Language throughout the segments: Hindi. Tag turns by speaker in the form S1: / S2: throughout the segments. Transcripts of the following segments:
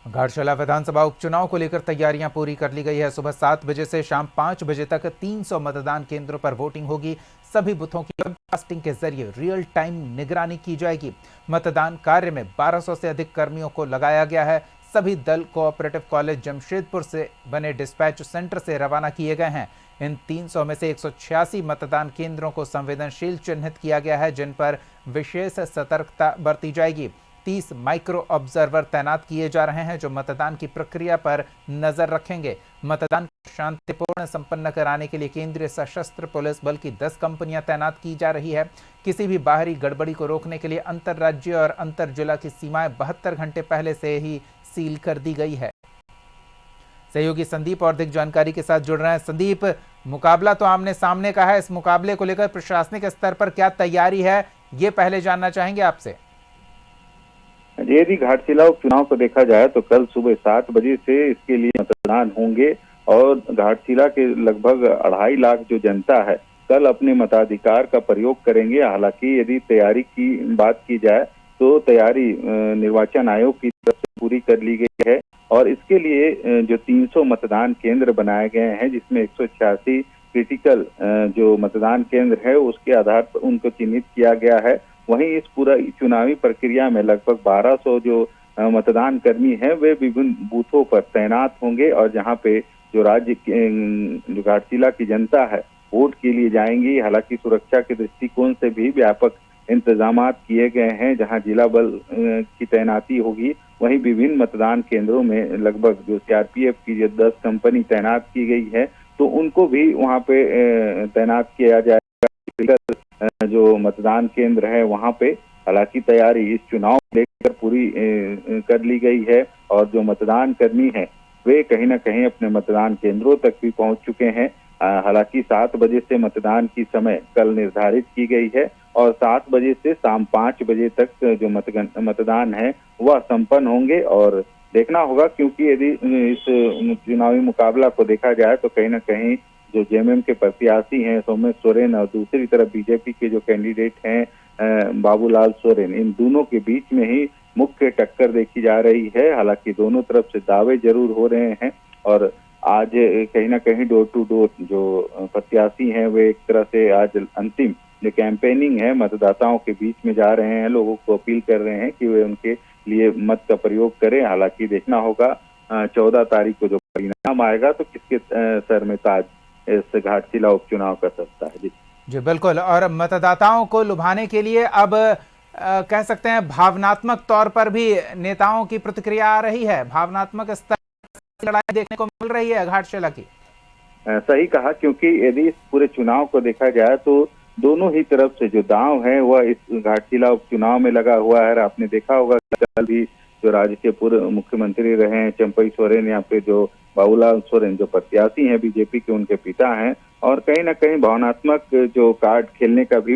S1: घाटशिला विधानसभा उपचुनाव को लेकर तैयारियां पूरी कर ली गई है। सुबह 7 बजे से शाम 5 बजे तक 300 मतदान केंद्रों पर वोटिंग होगी। सभी बूथों की वेबकास्टिंग के जरिए रियल टाइम निगरानी की जाएगी। मतदान कार्य में 1200 से अधिक कर्मियों को लगाया गया है। सभी दल कोऑपरेटिव कॉलेज जमशेदपुर से बने डिस्पैच सेंटर से रवाना किए गए हैं। इन 300 में से 186 मतदान केंद्रों को संवेदनशील चिन्हित किया गया है, जिन पर विशेष सतर्कता बरती जाएगी। 30 माइक्रो ऑब्जर्वर तैनात किए जा रहे हैं, जो मतदान की प्रक्रिया पर नजर रखेंगे। मतदान को शांतिपूर्ण संपन्न कराने के लिए केंद्रीय सशस्त्र पुलिस बल की 10 कंपनियां तैनात की जा रही है। किसी भी बाहरी गड़बड़ी को रोकने के लिए अंतर राज्य और अंतर जिला की सीमाएं 72 घंटे पहले से ही सील कर दी गई है। सहयोगी संदीप और अधिक जानकारी के साथ जुड़ रहे हैं। संदीप, मुकाबला तो आमने सामने का है, इस मुकाबले को लेकर प्रशासनिक स्तर पर क्या तैयारी है, ये पहले जानना चाहेंगे आपसे।
S2: यदि घाटशिला उपचुनाव को देखा जाए तो कल सुबह 7 बजे से इसके लिए मतदान होंगे और घाटशिला के लगभग 2.5 लाख जो जनता है कल अपने मताधिकार का प्रयोग करेंगे। हालांकि यदि तैयारी की बात की जाए तो तैयारी निर्वाचन आयोग की तरफ से पूरी कर ली गई है और इसके लिए जो 300 मतदान केंद्र बनाए गए हैं, जिसमें 186 क्रिटिकल जो मतदान केंद्र है उसके आधार पर उनको चिन्हित किया गया है। वहीं इस पूरा चुनावी प्रक्रिया में लगभग 1200 जो मतदान कर्मी हैं वे विभिन्न बूथों पर तैनात होंगे और जहां पे जो राज्य जो घाटशिला की जनता है वोट के लिए जाएंगी। हालांकि सुरक्षा के दृष्टिकोण से भी व्यापक इंतजाम किए गए हैं। जहां जिला बल की तैनाती होगी, वहीं विभिन्न मतदान केंद्रों में लगभग जो सीआरपीएफ की जो 10 कंपनी तैनात की गई है तो उनको भी वहां पे तैनात किया जाएगा। जो मतदान केंद्र है वहां पे हालांकि तैयारी इस चुनाव को लेकर पूरी कर ली गई है और जो मतदान कर्मी हैं वे कहीं ना कहीं अपने मतदान केंद्रों तक भी पहुंच चुके हैं। हालांकि 7 बजे से मतदान की समय कल निर्धारित की गई है और 7 बजे से शाम 5 बजे तक जो मतदान है वह संपन्न होंगे। और देखना होगा, क्योंकि यदि इस चुनावी मुकाबला को देखा जाए तो कहीं ना कहीं जो जेएमएम के प्रत्याशी हैं सौमेश सोरेन और दूसरी तरफ बीजेपी के जो कैंडिडेट हैं बाबूलाल सोरेन, इन दोनों के बीच में ही मुख्य टक्कर देखी जा रही है। हालांकि दोनों तरफ से दावे जरूर हो रहे हैं और आज कहीं ना कहीं डोर टू डोर जो प्रत्याशी हैं वे एक तरह से आज अंतिम जो कैंपेनिंग है मतदाताओं के बीच में जा रहे हैं, लोगों को अपील कर रहे हैं कि वे उनके लिए मत का प्रयोग करें। हालांकि देखना होगा 14 तारीख को जो परिणाम आएगा तो किसके सर में ताज इस घाटशिला उपचुनाव कर सकता है।
S1: जी बिल्कुल। और मतदाताओं को लुभाने के लिए अब कह सकते हैं भावनात्मक तौर पर भी नेताओं की प्रतिक्रिया आ रही है, भावनात्मक स्तर की लड़ाई देखने को मिल रही है घाटशिला की।
S2: सही कहा, क्योंकि यदि इस पूरे चुनाव को देखा जाए तो दोनों ही तरफ से जो दांव है वह इस घाटशिला उपचुनाव में लगा हुआ है। आपने देखा होगा कल भी जो राज्य के पूर्व मुख्यमंत्री रहे हैं चंपई सोरेन या फिर जो बाबूलाल सोरेन जो प्रत्याशी हैं बीजेपी के, उनके पिता हैं और कहीं ना कहीं भावनात्मक जो कार्ड खेलने का भी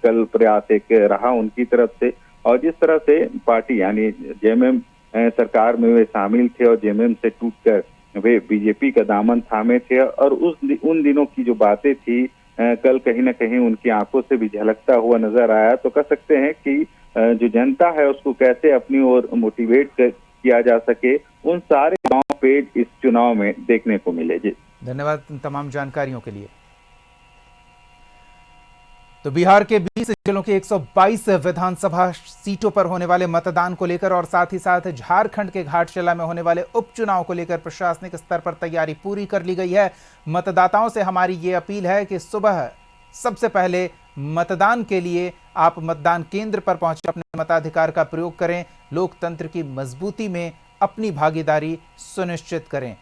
S2: कल प्रयास एक रहा उनकी तरफ से। और जिस तरह से पार्टी यानी जेएमएम सरकार में वे शामिल थे और जेएमएम से टूटकर वे बीजेपी का दामन थामे थे और उन दिनों की जो बातें थी कल कहीं ना कहीं उनकी आंखों से भी झलकता हुआ नजर आया। तो कह सकते हैं कि जो जनता है उसको कैसे अपनी ओर मोटिवेट किया जा सके, उन सारे पेज इस चुनाव में देखने को मिले। जी
S1: धन्यवाद तमाम जानकारियों के लिए। तो बिहार के 20 जिलों के 122 विधानसभा सीटों पर होने वाले मतदान को लेकर और साथ ही साथ झारखंड के घाटशिला में होने वाले उपचुनाव को लेकर प्रशासनिक स्तर पर तैयारी पूरी कर ली गई है। मतदाताओं से हमारी ये अपील है कि सुबह सबसे पहले मतदान के लिए आप मतदान केंद्र पर पहुंचे, अपने मताधिकार का प्रयोग करें, लोकतंत्र की मजबूती में अपनी भागीदारी सुनिश्चित करें।